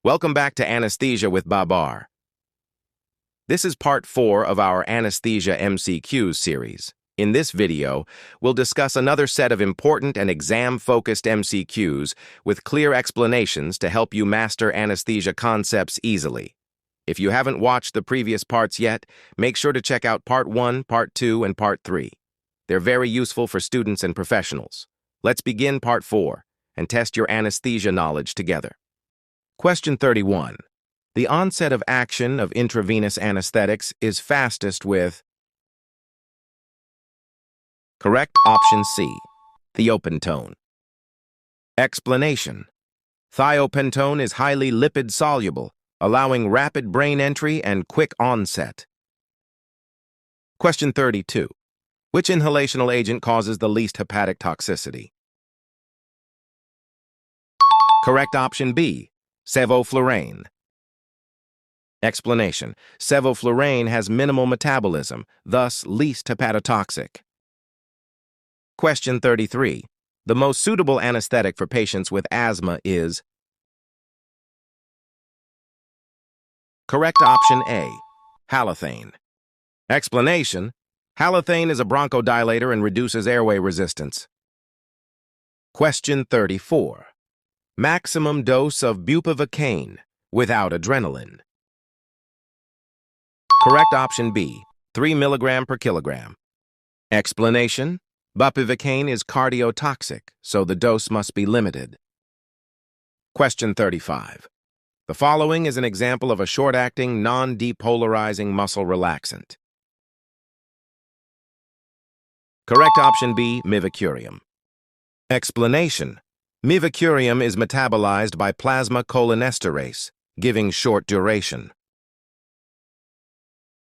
Welcome back to Anesthesia with Babbar. This is part 4 of our Anesthesia MCQs series. In this video, we'll discuss another set of important and exam-focused MCQs with clear explanations to help you master anesthesia concepts easily. If you haven't watched the previous parts yet, make sure to check out Part 1, Part 2, and Part 3. They're very useful for students and professionals. Let's begin Part 4 and test your anesthesia knowledge together. Question 31. The onset of action of intravenous anesthetics is fastest with... Correct option C, thiopentone. Explanation. Thiopentone is highly lipid-soluble, allowing rapid brain entry and quick onset. Question 32. Which inhalational agent causes the least hepatic toxicity? Correct option B, sevoflurane. Explanation. Sevoflurane has minimal metabolism, thus least hepatotoxic. Question 33. The most suitable anesthetic for patients with asthma is... Correct option A, halothane. Explanation. Halothane is a bronchodilator and reduces airway resistance. Question 34. Maximum dose of bupivacaine without adrenaline. Correct option B, 3 mg per kilogram. Explanation. Bupivacaine is cardiotoxic, so the dose must be limited. Question 35. The following is an example of a short-acting, non-depolarizing muscle relaxant. Correct option B, mivacurium. Explanation. Mivacurium is metabolized by plasma cholinesterase, giving short duration.